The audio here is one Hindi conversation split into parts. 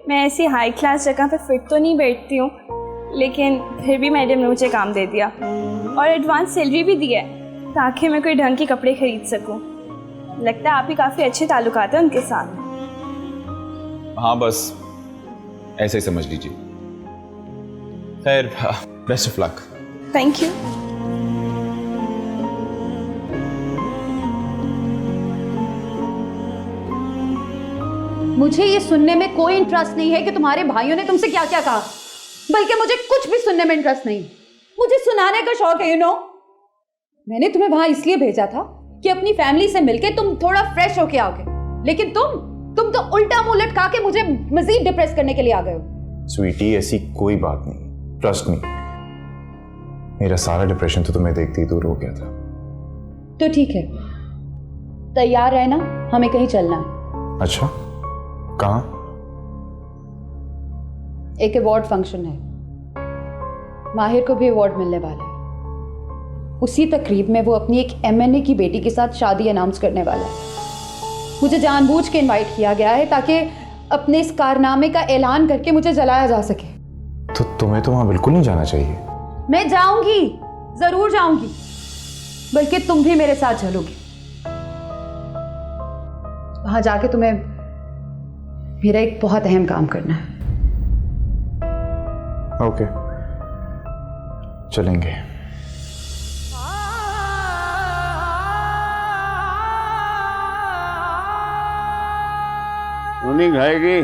मैं ऐसी हाई क्लास जगह पे फिट तो नहीं बैठती हूँ, लेकिन फिर भी मैडम ने मुझे काम दे दिया और एडवांस सैलरी भी दी है ताकि मैं कोई ढंग के कपड़े खरीद सकूँ। लगता है आप ही काफ़ी अच्छे ताल्लुकात हैं उनके साथ। हाँ, बस ऐसे ही समझ लीजिए। खैर, best of luck. Thank you. मुझे ये सुनने में कोई इंटरेस्ट नहीं है कि तुम्हारे भाइयों ने तुमसे क्या क्या कहा, बल्कि मुझे कुछ भी सुनने में इंटरेस्ट नहीं। मुझे सुनाने का शौक है, मैंने तुम्हें वहां इसलिए भेजा था कि अपनी फैमिली से मिलके तुम थोड़ा फ्रेश होके आओगे, लेकिन तुम तो उल्टा मुंह लटका के मुझे मजीद डिप्रेस करने के लिए आ गए हो। स्वीटी, ऐसी कोई बात नहीं, ट्रस्ट मी। मेरा सारा डिप्रेशन तो तुम्हें देखते ही दूर हो गया था। तो ठीक है, तैयार रहना, हमें कहीं चलना है। अच्छा, कहाँ? एक अवार्ड फंक्शन है, माहिर को भी अवार्ड मिलने वाला है। उसी तकरीब में वो अपनी एक एमएनए की बेटी के साथ शादी अनाउंस करने वाला है। मुझे जानबूझ के इनवाइट किया गया है ताकि अपने इस कारनामे का ऐलान करके मुझे जलाया जा सके। तो तुम्हें तो वहां बिल्कुल नहीं जाना चाहिए। मैं जाऊंगी, जरूर जाऊंगी, बल्कि तुम भी मेरे साथ चलोगी। वहां जाके तुम्हें मेरा एक बहुत अहम काम करना है। ओके, चलेंगे। नहीं खाएगी?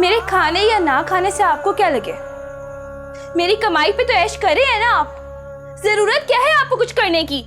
मेरे खाने या ना खाने से आपको क्या लगे? मेरी कमाई पे तो ऐश करे है ना आप। जरूरत क्या है आपको कुछ करने की?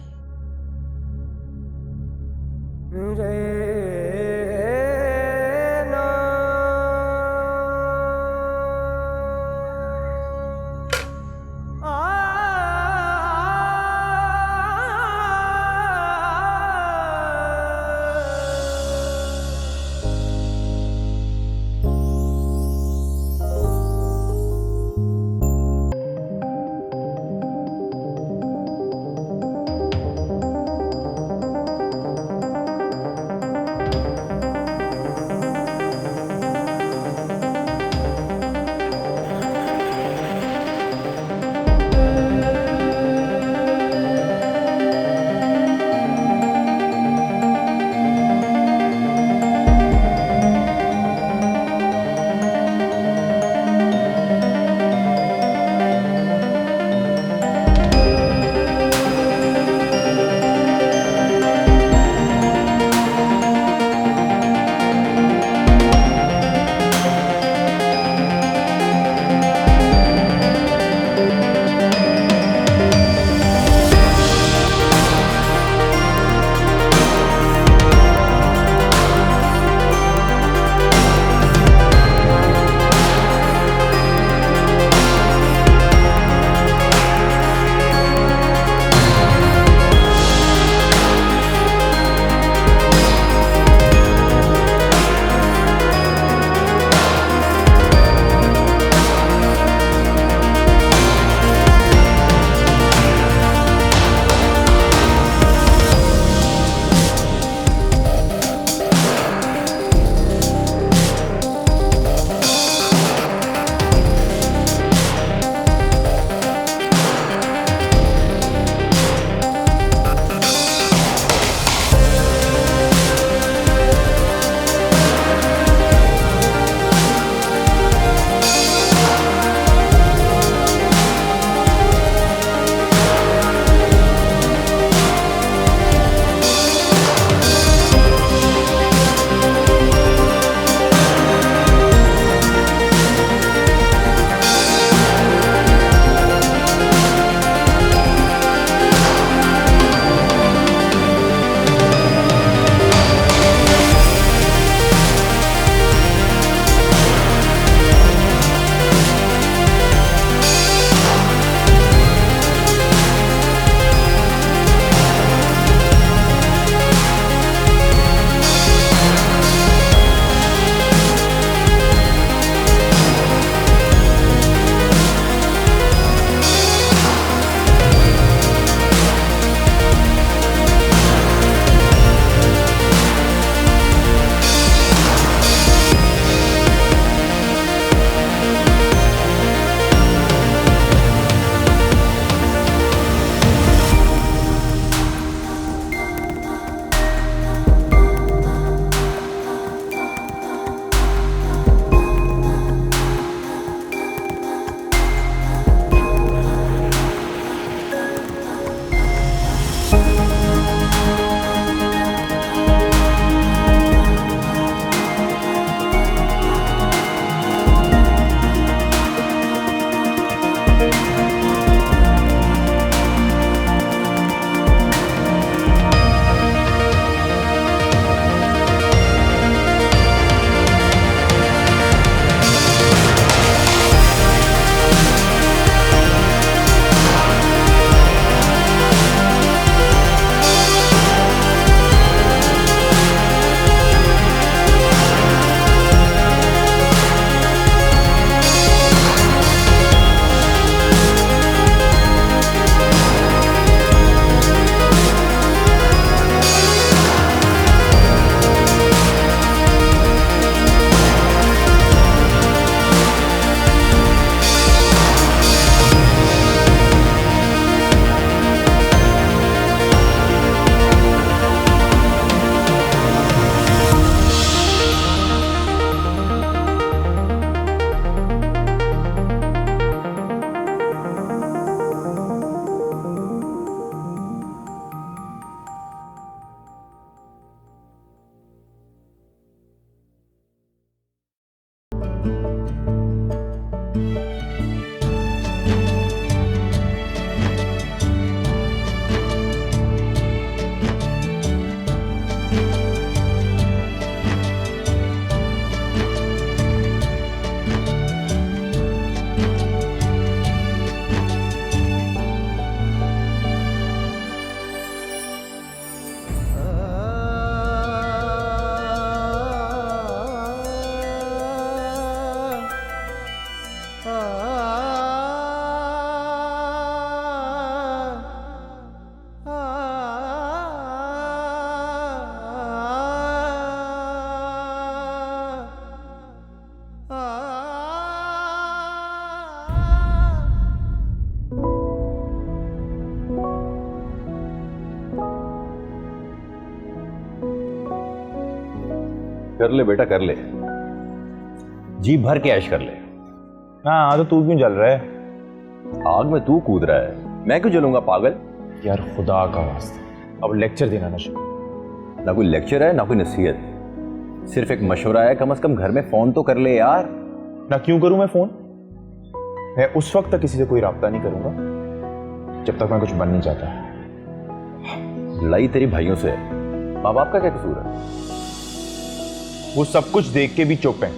कर ले बेटा कर ले, जी भर के ऐश कर ले। हाँ तो तू क्यों जल रहा है? आग में तू कूद रहा है, मैं क्यों जलूंगा पागल। यार खुदा का वास्ता, अब लेक्चर देना ना शुरू। ना कोई लेक्चर है ना कोई नसीहत, सिर्फ एक मशवरा है, कम से कम घर में फोन तो कर ले यार। ना क्यों करूं मैं फोन? मैं उस वक्त तक किसी से कोई राब्ता नहीं करूंगा जब तक मैं कुछ बन नहीं चाहता। लड़ाई तेरी भाइयों से है, माँ बाप का क्या कसूर है? वो सब कुछ देख के भी चुप है।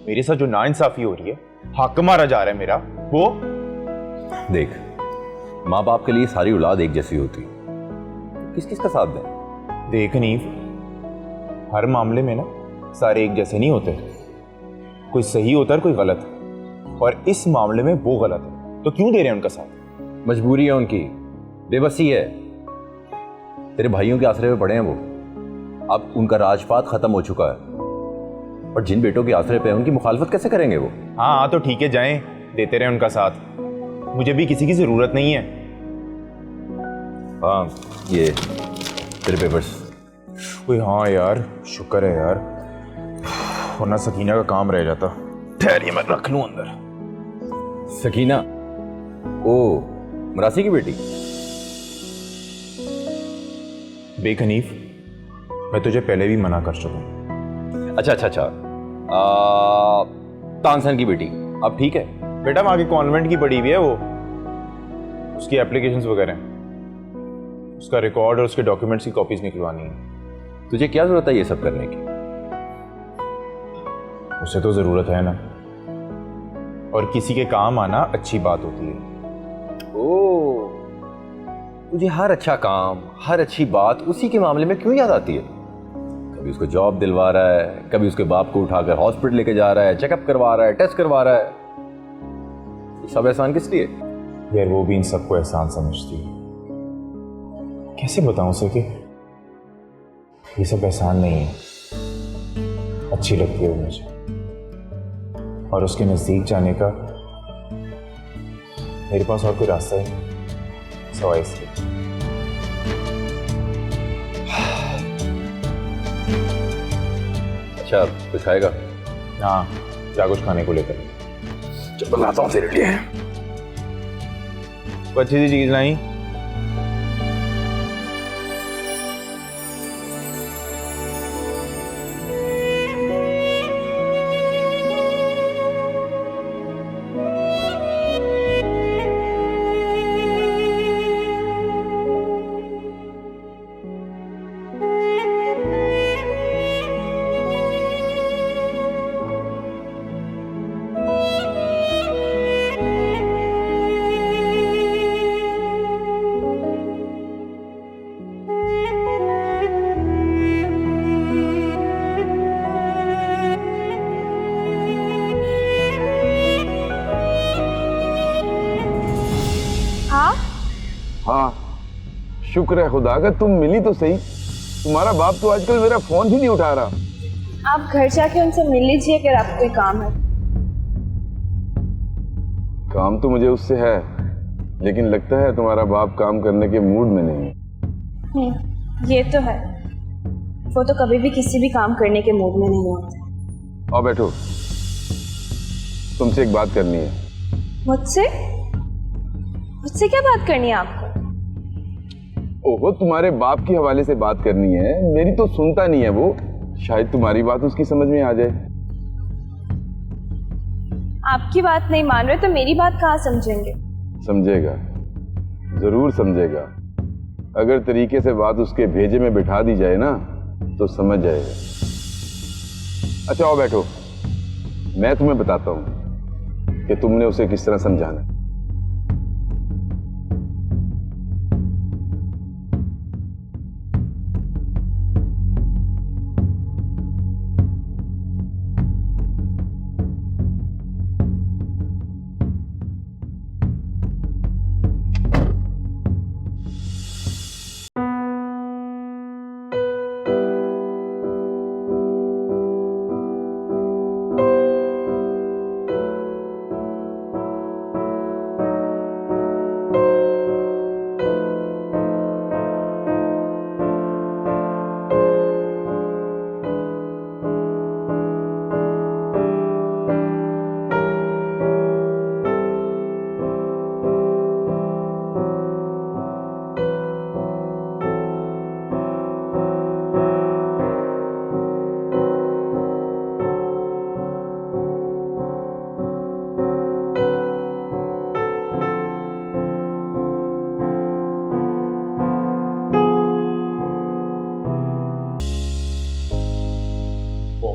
मेरे साथ जो नाइंसाफी हो रही है, हक मारा जा रहा है मेरा, वो देख, माँ बाप के लिए सारी औलाद एक जैसी होती है, किस किस का साथ दें। देख नीव, हर मामले में ना सारे एक जैसे नहीं होते, कोई सही होता है कोई गलत, और इस मामले में वो गलत है, तो क्यों दे रहे हैं उनका साथ? मजबूरी है उनकी, बेबसी है। तेरे भाइयों के आसरे पे पड़े हैं वो, अब उनका राजपाट खत्म हो चुका है, और जिन बेटों के आसरे पे हैं उनकी मुखालफत कैसे करेंगे वो? हाँ तो ठीक है, जाएं, देते रहे उनका साथ, मुझे भी किसी की जरूरत नहीं है। हाँ ये तेरे पेपर्स। ओए हाँ यार, शुक्र है यार, वरना सकीना का काम रह जाता। ठहरिए मैं रख लूं अंदर। सकीना, ओ मरासी की बेटी। बेखनीफ, मैं तुझे पहले भी मना कर चुका हूं। अच्छा, तानसेन की बेटी, अब ठीक है? बेटा वहां के कॉन्वेंट की पढ़ी हुई है वो, उसकी एप्लीकेशंस वगैरह हैं, उसका रिकॉर्ड और उसके डॉक्यूमेंट्स की कॉपीज निकलवानी है। तुझे क्या जरूरत है ये सब करने की? उसे तो जरूरत है ना, और किसी के काम आना अच्छी बात होती है। ओ, तुझे हर अच्छा काम, हर अच्छी बात उसी के मामले में क्यों याद आती है? कभी उसको जॉब दिलवा रहा है, कभी उसके बाप को उठाकर हॉस्पिटल लेके जा रहा है, चेकअप करवा रहा है, टेस्ट करवा रहा है। ये सब एहसान किस लिए? यार वो भी इन सबको एहसान समझती है। कैसे बताऊं उसे कि ये सब एहसान नहीं है, अच्छी लगती है वो मुझे, और उसके नजदीक जाने का मेरे पास और कोई रास्ता ही नहीं सिवाय इसके। अच्छा, कुछ खाएगा? हाँ, क्या कुछ खाने को लेकर चल बनाता हूँ तेरे लिए। कोई अच्छी सी चीज लाई। हाँ, हाँ, शुक्र है खुदा का तुम मिली तो सही। तुम्हारा बाप तो आजकल मेरा फोन भी नहीं उठा रहा। आप घर जाके उनसे मिल लीजिए अगर आपको कोई काम है। काम तो मुझे उससे है, लेकिन लगता है तुम्हारा बाप काम करने के मूड में नहीं है। ये तो है, वो तो कभी भी किसी भी काम करने के मूड में नहीं होते। आओ बैठो, तुमसे एक बात करनी है। मुझसे? मुझसे क्या बात करनी है आपको? ओहो, तुम्हारे बाप की हवाले से बात करनी है। मेरी तो सुनता नहीं है वो, शायद तुम्हारी बात उसकी समझ में आ जाए। आपकी बात नहीं मान रहे तो मेरी बात कहाँ समझेंगे? समझेगा, जरूर समझेगा। अगर तरीके से बात उसके भेजे में बिठा दी जाए ना तो समझ जाएगा। अच्छा आओ बैठो, मैं तुम्हें बताता हूं कि तुमने उसे किस तरह समझाना है।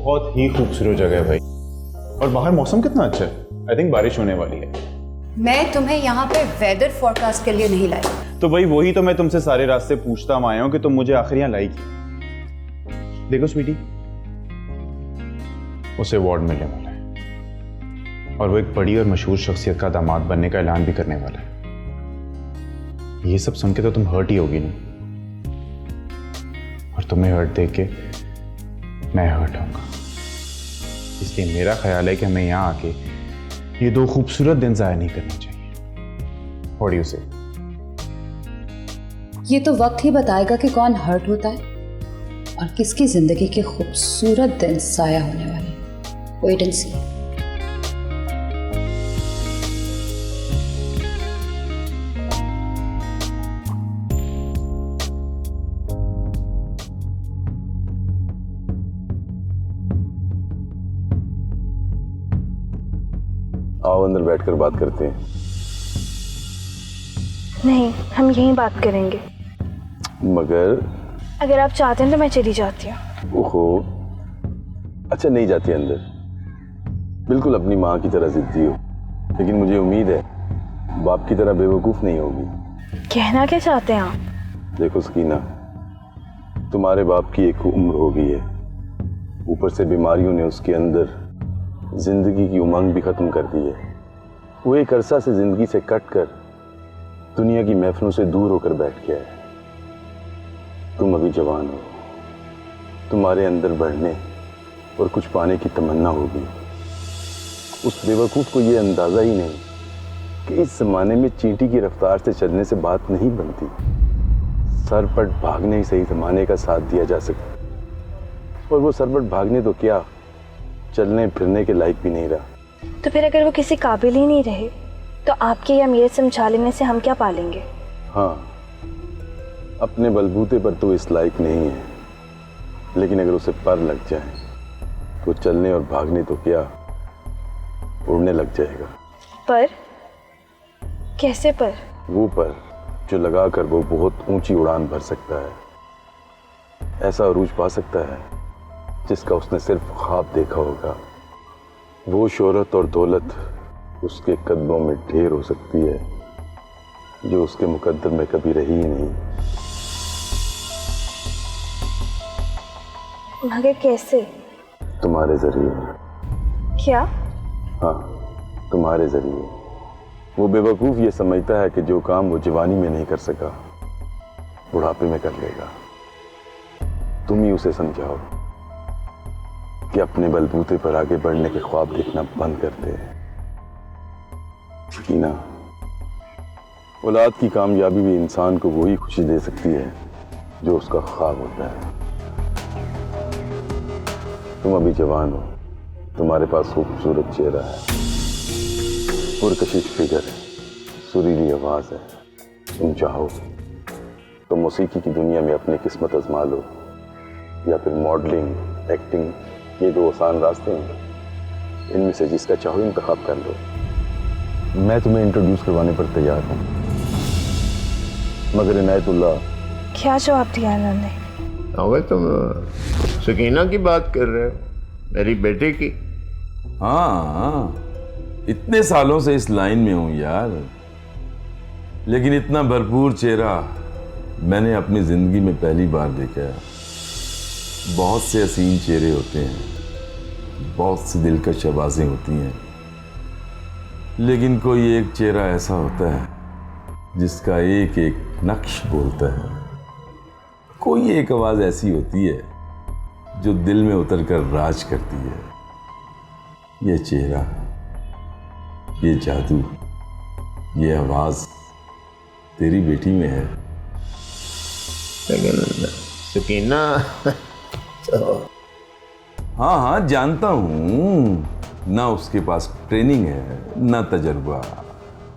बहुत ही खूबसूरत जगह है भाई, और बाहर मौसम कितना अच्छा है। आई थिंक बारिश होने वाली है। मैं तुम्हें यहाँ पे वेदर फोरकास्ट के लिए नहीं लाई। तो भाई वही तो मैं तुमसे सारे रास्ते पूछता आया हूँ कि तुम मुझे आखिर यहाँ लाई क्यों। देखो स्वीटी, उसे अवार्ड मिलने वाला है और वो एक बड़ी और मशहूर शख्सियत का दामाद बनने का ऐलान भी करने वाला है। ये सब सुन के तो तुम हर्ट ही होगी ना, और तुम्हें हर्ट देख के मैं हर्ट होऊंगा। इसलिए मेरा ख्याल है कि हमें यहां आके ये दो खूबसूरत दिन जाया नहीं करने चाहिए। What do you say? ये तो वक्त ही बताएगा कि कौन हर्ट होता है और किसकी जिंदगी के खूबसूरत दिन साया होने वाले हैं। वेट एंड सी। आओ अंदर बैठकर बात करते हैं। नहीं, हम यहीं बात करेंगे। मगर अगर आप चाहते हैं तो मैं चली जाती हूँ। ओहो, अच्छा नहीं जाती अंदर। बिल्कुल अपनी माँ की तरह जिद्दी हो, लेकिन मुझे उम्मीद है बाप की तरह बेवकूफ़ नहीं होगी। कहना क्या चाहते हैं आप? देखो सकीना, तुम्हारे बाप की एक उम्र हो गई है, ऊपर से बीमारियों ने उसके अंदर जिंदगी की उमंग भी खत्म कर दी है। वो एक अरसा से जिंदगी से कट कर दुनिया की महफिलों से दूर होकर बैठ गया है। तुम अभी जवान हो, तुम्हारे अंदर बढ़ने और कुछ पाने की तमन्ना होगी। उस बेवकूफ़ को ये अंदाज़ा ही नहीं कि इस ज़माने में चींटी की रफ्तार से चलने से बात नहीं बनती। सरपट भागने ही सही ज़माने का साथ दिया जा सकता, और वो सरपट भागने तो क्या, चलने फिरने के लायक भी नहीं रहा। तो फिर अगर वो किसी काबिल ही नहीं रहे तो आपके या मेरे समझा लेने से हम क्या पालेंगे? हाँ, अपने बलबूते पर तो इस लायक नहीं है, लेकिन अगर उसे पर लग जाए तो चलने और भागने तो क्या, उड़ने लग जाएगा। पर? कैसे पर? वो पर जो लगा कर वो बहुत ऊंची उड़ान भर सकता है, ऐसा अरूज पा सकता है जिसका उसने सिर्फ ख्वाब देखा होगा। वो शोहरत और दौलत उसके कदमों में ढेर हो सकती है जो उसके मुकद्दर में कभी रही ही नहीं। मगर कैसे? तुम्हारे जरिए। क्या? हाँ, तुम्हारे जरिए। वो बेवकूफ़ ये समझता है कि जो काम वो जवानी में नहीं कर सका बुढ़ापे में कर लेगा। तुम ही उसे समझाओ कि अपने बलबूते पर आगे बढ़ने के ख्वाब देखना बंद कर दे। सकीना, औलाद की कामयाबी भी इंसान को वही खुशी दे सकती है जो उसका ख्वाब होता है। तुम अभी जवान हो, तुम्हारे पास खूबसूरत चेहरा है, पुरकशिश फिगर है, सुरीली आवाज है। तुम चाहो तो मौसीकी की दुनिया में अपनी किस्मत आजमा लो, या फिर मॉडलिंग, एक्टिंग, ये दो आसान रास्ते हैं। इनमें से जिसका चाहो इंतखाब कर लो। मैं तुम्हें इंट्रोड्यूस करवाने पर तैयार हूँ, मगर इनायतुल्लाह। क्या जवाब दिया इन्होंने? अगर तुम सकीना की बात कर रहे हो, मेरी बेटे की? हाँ, इतने सालों से इस लाइन में हूं यार, लेकिन इतना भरपूर चेहरा मैंने अपनी जिंदगी में पहली बार देखा है। बहुत से हसीन चेहरे होते हैं, बहुत सी दिलकश आवाजें होती हैं, लेकिन कोई एक चेहरा ऐसा होता है जिसका एक एक नक्श बोलता है। कोई एक आवाज ऐसी होती है जो दिल में उतरकर राज करती है। ये चेहरा, ये जादू, ये आवाज तेरी बेटी में है। लेकिन सकीना हाँ हाँ जानता हूँ, ना उसके पास ट्रेनिंग है ना तजर्बा,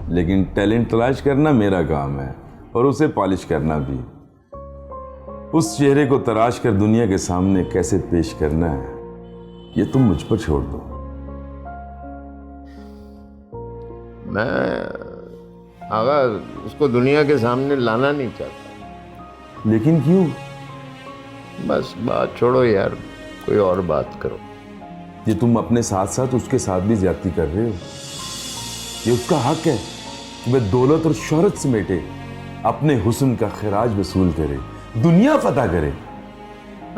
लेकिन टैलेंट तलाश करना मेरा काम है और उसे पॉलिश करना भी। उस चेहरे को तराश कर दुनिया के सामने कैसे पेश करना है ये तुम मुझ पर छोड़ दो। मैं आगा उसको दुनिया के सामने लाना नहीं चाहता। लेकिन क्यों? बस बात छोड़ो यार, कोई और बात करो। ये तुम अपने साथ साथ उसके साथ भी ज्यादती कर रहे हो। ये उसका हक है कि वह दौलत और शोहरत समेटे अपने हुस्न का खराज वसूल करे, दुनिया फतह करे।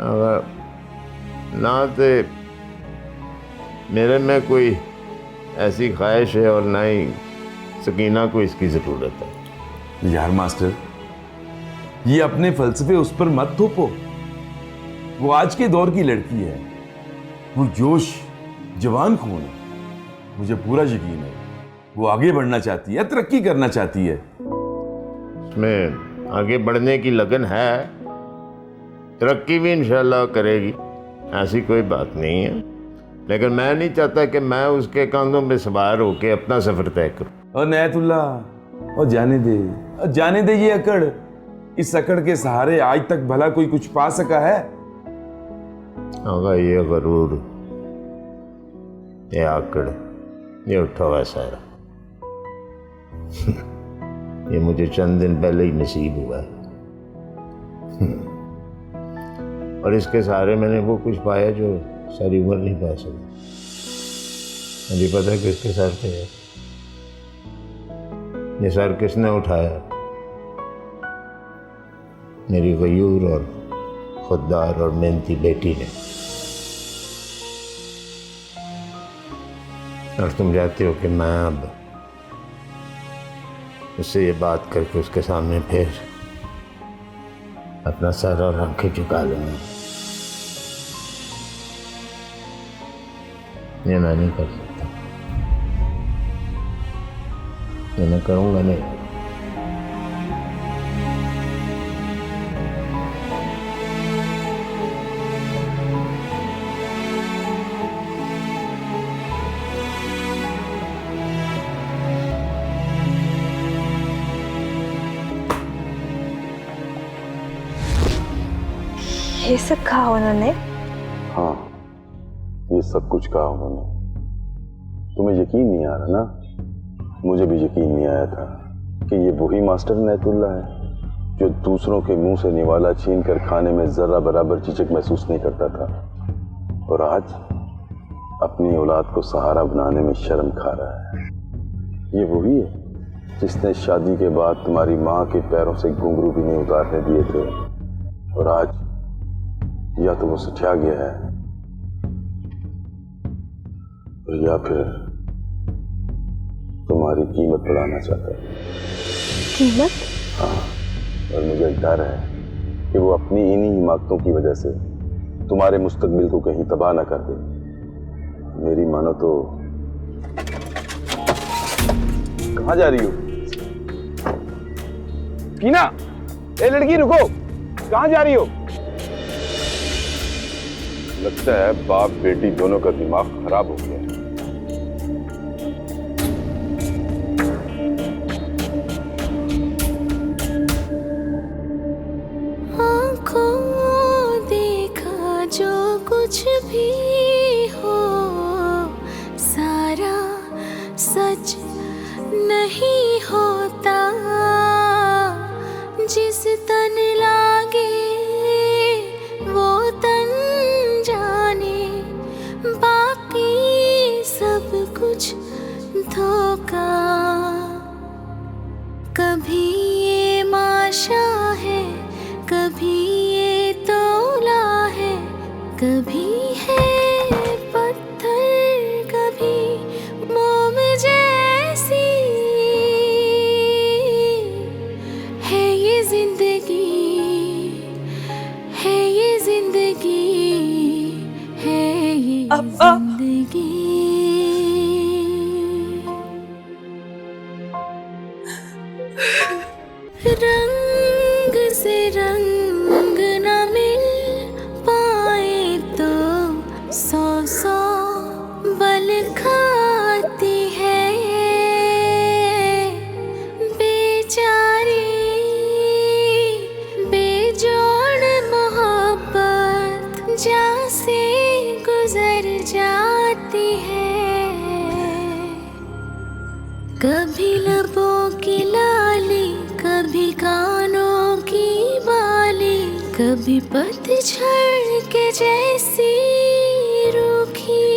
अगर ना तो मेरे में कोई ऐसी ख्वाहिश है और ना ही सकीना को इसकी ज़रूरत है। यार मास्टर, ये अपने फलसफे उस पर मत थोपो। वो आज के दौर की लड़की है, वो जोश जवान खून है। मुझे पूरा यकीन है वो आगे बढ़ना चाहती है, तरक्की करना चाहती है। उसमें आगे बढ़ने की लगन है, तरक्की भी इंशाल्लाह करेगी, ऐसी कोई बात नहीं है। लेकिन मैं नहीं चाहता कि मैं उसके कंधों में सवार होकर अपना सफर तय करूं। और नैतुल्ला, और जाने दे ये अकड़। इस अकड़ के सहारे आज तक भला कोई कुछ पा सका है? होगा ये गरूर, ये आकड़, ये उठा हुआ सारा ये मुझे चंद दिन पहले ही नसीब हुआ है। और इसके सहारे मैंने वो कुछ पाया जो सारी उम्र नहीं पा सका। मुझे पता है किसके सर पे है ये सर, किसने उठाया? मेरी गयूर और खुददार और मेहनती बेटी ने। और तुम चाहते हो कि मैं अब उससे ये बात करके उसके सामने फिर अपना सर और आंखें झुका लूंगा? ये मैं नहीं कर सकता, ये मैं करूंगा नहीं। ये सब कहा उन्होंने? हाँ, ये सब कुछ कहा उन्होंने। तुम्हें यकीन नहीं आ रहा ना? मुझे भी यकीन नहीं आया था कि ये वही मास्टर नैतुल्ला है जो दूसरों के मुंह से निवाला छीन कर खाने में जरा बराबर झिझक महसूस नहीं करता था, और आज अपनी औलाद को सहारा बनाने में शर्म खा रहा है। ये वही है जिसने शादी के बाद तुम्हारी माँ के पैरों से घुंघरू भी नहीं उतारने दिए थे, और आज या तो वो सठिया गया है या फिर तुम्हारी कीमत बढ़ाना चाहता है। कीमत? हाँ, और मुझे डर है कि वो अपनी इन्हीं हिमाकतों की वजह से तुम्हारे मुस्तकबिल को कहीं तबाह ना कर दे। मेरी मानो तो। कहाँ जा रही हो? कीना, ए लड़की रुको, कहाँ जा रही हो? लगता है बाप बेटी दोनों का दिमाग खराब हो गया है। आँखों देखा जो कुछ भी हो, सारा सच नहीं होता। जिस तन लागे वो तन जाने, बाकी सब कुछ धोखा। कभी ये माशा है, कभी ये तोला है, कभी है पत्थर, कभी मोम जैसी है ये जिंदगी, है ये जिंदगी, है ये जिंदगी। रंग से रंग न मिल पाए तो सौ सौ बल खाती है बेचारी बेजोड़ मोहब्बत, जहाँ से गुजर जाती है। कभी लबों की लाली, कभी कानों की बाली, कभी पतझड़ के जैसी रूखी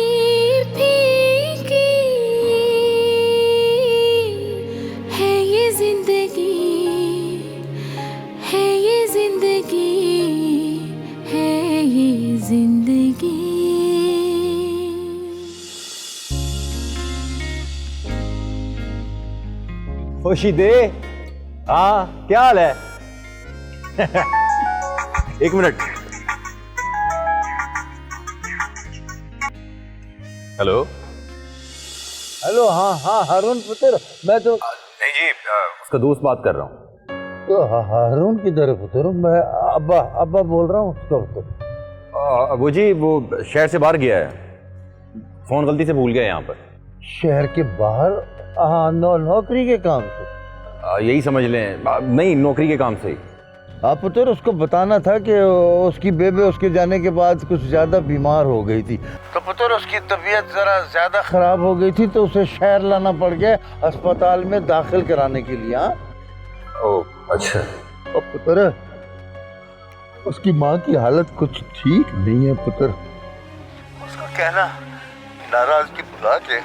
खुशी दे। हाँ, क्या हाल है? एक मिनट। हेलो। हेलो, हाँ हाँ हारून पुत्र, मैं तो नहीं जी, उसका दोस्त बात कर रहा हूँ। तो हारून किधर है पुत्र? मैं अब्बा अब्बा बोल रहा हूँ उसका पुत्र। वो जी, वो शहर से बाहर गया है, फोन गलती से भूल गया यहाँ पर। शहर के बाहर? हाँ, नौकरी के काम से। यही समझ लें। नहीं, नौकरी के काम से ही। आप पुत्र, उसको बताना था कि उसकी बेबे उसके जाने के बाद कुछ ज्यादा बीमार हो गई थी, तो पुत्र उसकी तबीयत जरा ज्यादा खराब हो गई थी, तो उसे शहर लाना पड़ गया अस्पताल में दाखिल कराने के लिए। हाँ। ओह, अच्छा। और पुत्र, उसकी माँ की हालत कुछ ठीक नहीं है पुत्र। उसको कहना नाराजगी भुला के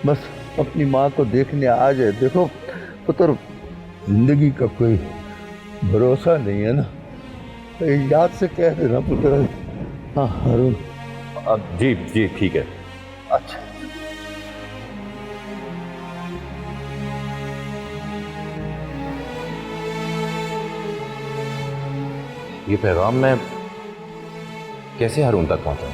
बस अपनी माँ को देखने आ जाए। देखो पुत्र, जिंदगी का कोई भरोसा नहीं है ना, तो याद से कह देना पुत्र। हाँ हारून। जी जी, ठीक है। अच्छा। ये पैगाम मैं कैसे हारून तक पहुंचाऊं?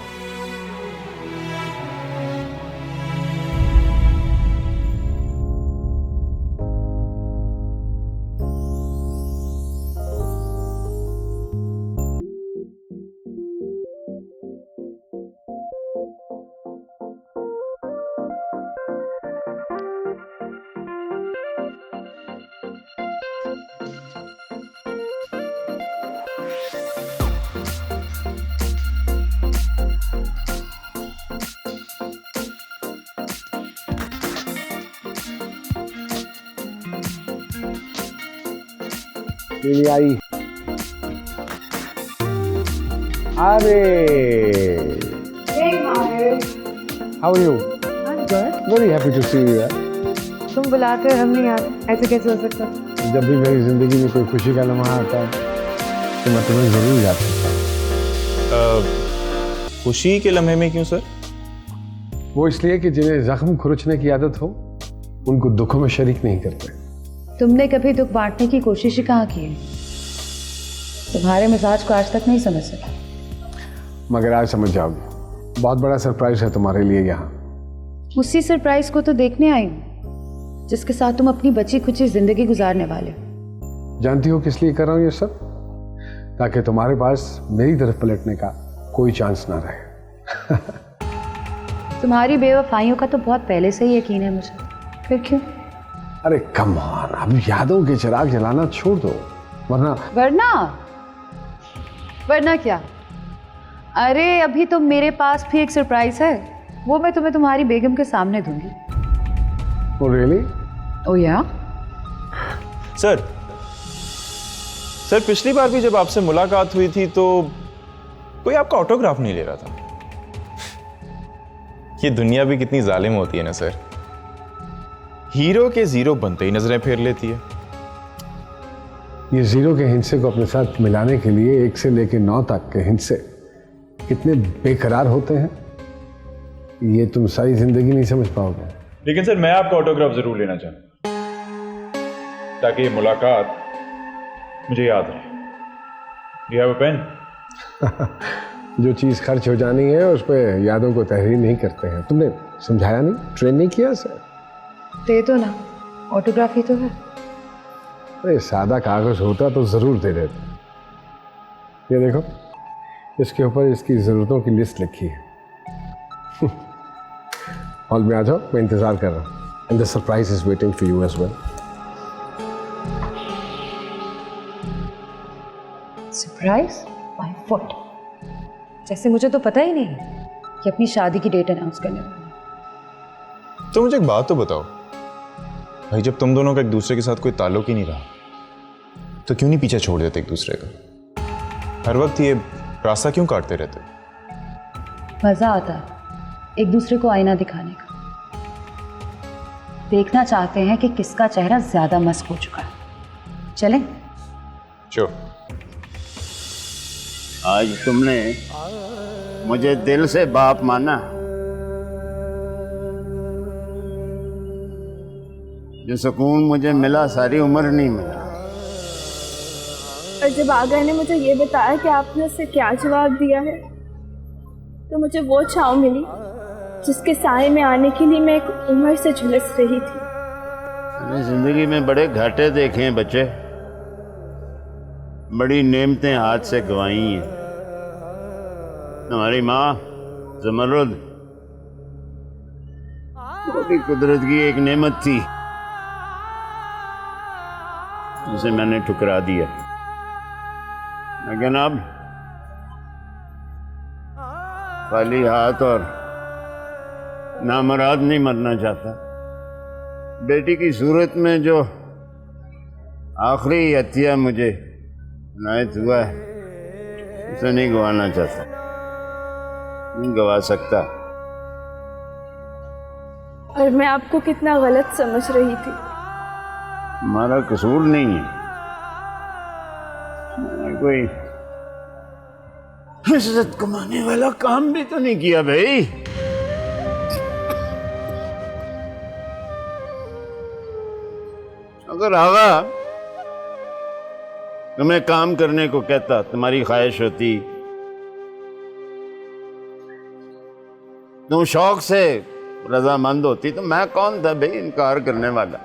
आई। अरे how are you? Very happy to see you. तुम बुलाते हो, हम नहीं आते, ऐसे कैसे हो सकता? जब भी मेरी जिंदगी में कोई खुशी का लम्हा आता है तो मैं तुम्हें जरूर याद करता हूँ। खुशी के लम्हे में क्यों सर? वो इसलिए कि जिन्हें जख्म खुरचने की आदत हो उनको दुखों में शरीक नहीं करते। तुमने कभी दुख बांटने की कोशिश ही कहाँ की है? तुम्हारे मिजाज को आज तक नहीं समझ सका, मगर आज समझ जाओगे। बहुत बड़ा सरप्राइज है तुम्हारे लिए यहाँ। उसी सरप्राइज को तो देखने आई हूँ जिसके साथ तुम अपनी बची खुची जिंदगी गुजारने वाले हो। जानती हो किस लिए कर रहा हूँ ये सब? ताकि तुम्हारे पास मेरी तरफ पलटने का कोई चांस ना रहे। तुम्हारी बेवफाइयों का तो बहुत पहले से ही यकीन है मुझे, फिर क्यों? अरे कम ऑन, अब यादों के चिराग जलाना छोड़ दो, वरना वरना क्या? अरे अभी तो मेरे पास भी एक सरप्राइज है, वो मैं तुम्हें तुम्हारी बेगम के सामने दूंगी। Oh really? ओ या? सर पिछली बार भी जब आपसे मुलाकात हुई थी तो कोई आपका ऑटोग्राफ नहीं ले रहा था। ये दुनिया भी कितनी जालिम होती है ना सर, हीरो के जीरो बनते ही नजरें फेर लेती है। ये जीरो के हिस्से को अपने साथ मिलाने के लिए 1 से लेकर 9 तक के हिस्से कितने बेकरार होते हैं, ये तुम सारी जिंदगी नहीं समझ पाओगे। लेकिन सर मैं आपका ऑटोग्राफ जरूर लेना चाहूँ ताकि ये मुलाकात मुझे याद रहे। You have a pen? जो चीज़ खर्च हो जानी है उस पर यादों को तहरीर नहीं करते हैं। तुमने समझाया नहीं, ट्रेन नहीं किया सर? दे दो ना, ऑटोग्राफ ही तो है। अरे सादा कागज होता तो जरूर दे देते। ये देखो, इसके ऊपर इसकी ज़रूरतों की लिस्ट लिखी है। हॉल में आ जाओ, मैं इंतज़ार कर रहा हूँ। And the surprise is waiting for you as well. Surprise? My foot. जैसे मुझे तो पता ही नहीं कि अपनी शादी की डेट अनाउंस करने वाली। तो मुझे एक बात तो बताओ भाई, जब तुम दोनों का एक दूसरे के साथ कोई ताल्लुक ही नहीं रहा तो क्यों नहीं पीछा छोड़ देते एक दूसरे का? हर वक्त ये रास्ता क्यों काटते रहते? मजा आता है एक दूसरे को आईना दिखाने का। देखना चाहते हैं कि किसका चेहरा ज्यादा मस्क हो चुका है। चलें? श्योर। आज तुमने मुझे दिल से बाप माना। जो सुकून मुझे मिला सारी उम्र नहीं मिला। और जब आगा ने मुझे ये बताया कि आपने उससे क्या जवाब दिया है, तो मुझे वो छाँव मिली जिसके साए में आने के लिए मैं एक उम्र से झुलस रही थी। मैंने जिंदगी में बड़े घाटे देखे हैं बच्चे, बड़ी नेमतें हाथ से गंवाई हैं। हमारी माँ जमरुद, वो भी कुदरत की एक नेमत थी जिसे मैंने ठुकरा दिया। लेकिन अब खाली हाथ और नामराद नहीं मरना चाहता। बेटी की सूरत में जो आखिरी अतिया मुझे इनायत हुआ है उसे नहीं गंवाना चाहता, नहीं गंवा सकता। और मैं आपको कितना गलत समझ रही थी। हमारा कसूर नहीं है, मैंने कोई इज्जत कमाने वाला काम भी तो नहीं किया भाई। अगर आगा तुम्हें काम करने को कहता, तुम्हारी ख्वाहिश होती, तुम शौक से रजामंद होती, तो मैं कौन था भाई इनकार करने वाला।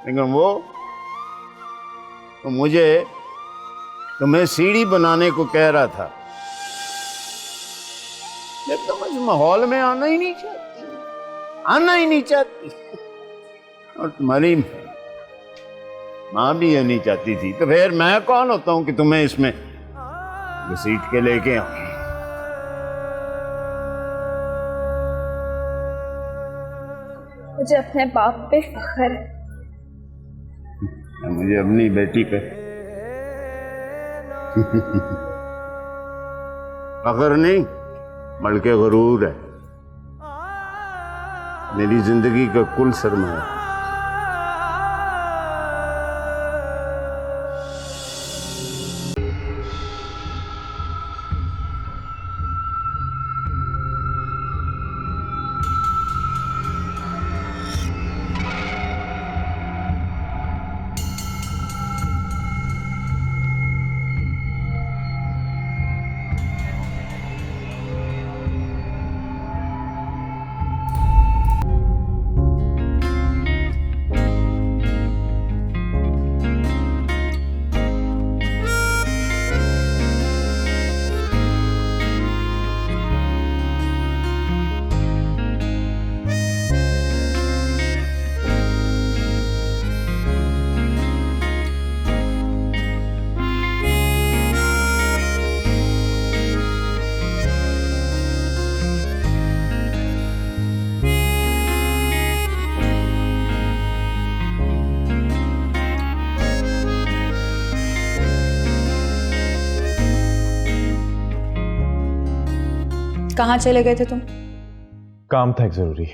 लेकिन वो तो मुझे तुम्हें सीढ़ी बनाने को कह रहा था। जब तुम इस माहौल में आना ही नहीं चाहती, और तुम्हारी माँ भी ये नहीं चाहती थी, तो फिर मैं कौन होता हूं कि तुम्हें इसमें घसीट के लेके आऊं। मुझे अपने बाप पे फख्र है। मुझे अपनी बेटी पे फख्र नहीं बल्कि गुरूर है। मेरी जिंदगी का कुल सरमाया। कहाँ चले गए थे तुम? काम था एक जरूरी।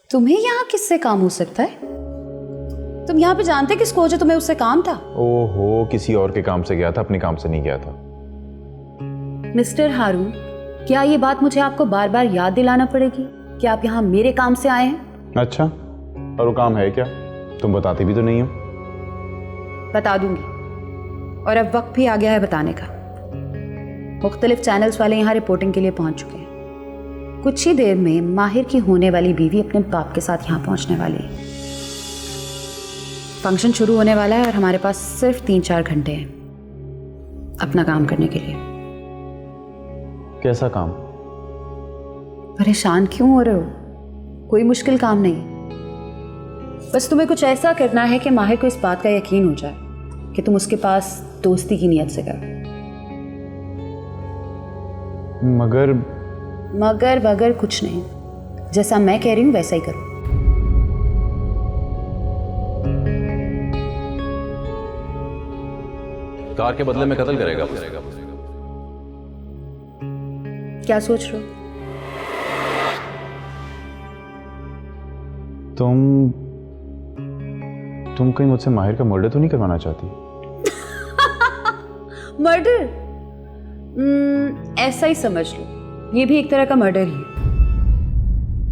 तुम्हें यहाँ किससे काम हो सकता है? तुम यहाँ पे जानते किसको हो जो तुम्हें उससे काम था? ओहो, किसी और के काम से गया था, अपने काम से नहीं गया था। मिस्टर हारून, क्या ये बात मुझे आपको बार बार याद दिलाना पड़ेगी कि आप यहाँ मेरे काम से आए हैं? अच्छा, और वो काम है क्या? तुम बताती भी तो नहीं हो। बता दूंगी, और अब वक्त भी आ गया है बताने का। मुख्तलिफ चैनल्स वाले यहाँ रिपोर्टिंग के लिए पहुँच चुके हैं। कुछ ही देर में माहिर की होने वाली बीवी अपने बाप के साथ यहाँ पहुँचने वाली है। फंक्शन शुरू होने वाला है और हमारे पास सिर्फ 3-4 घंटे हैं अपना काम करने के लिए। कैसा काम? परेशान क्यों हो रहे हो? कोई मुश्किल काम नहीं, बस तुम्हें कुछ ऐसा करना है कि माहिर को इस बात का यकीन हो जाए कि तुम उसके पास दोस्ती की नीयत से गए। मगर वगर कुछ नहीं, जैसा मैं कह रही हूं वैसा ही करो। कार के बदले में कत्ल करेगा। क्या सोच रहे हो? तुम कहीं मुझसे माहिर का मर्डर तो नहीं करवाना चाहती? मर्डर? ऐसा ही समझ लो, ये भी एक तरह का मर्डर ही है।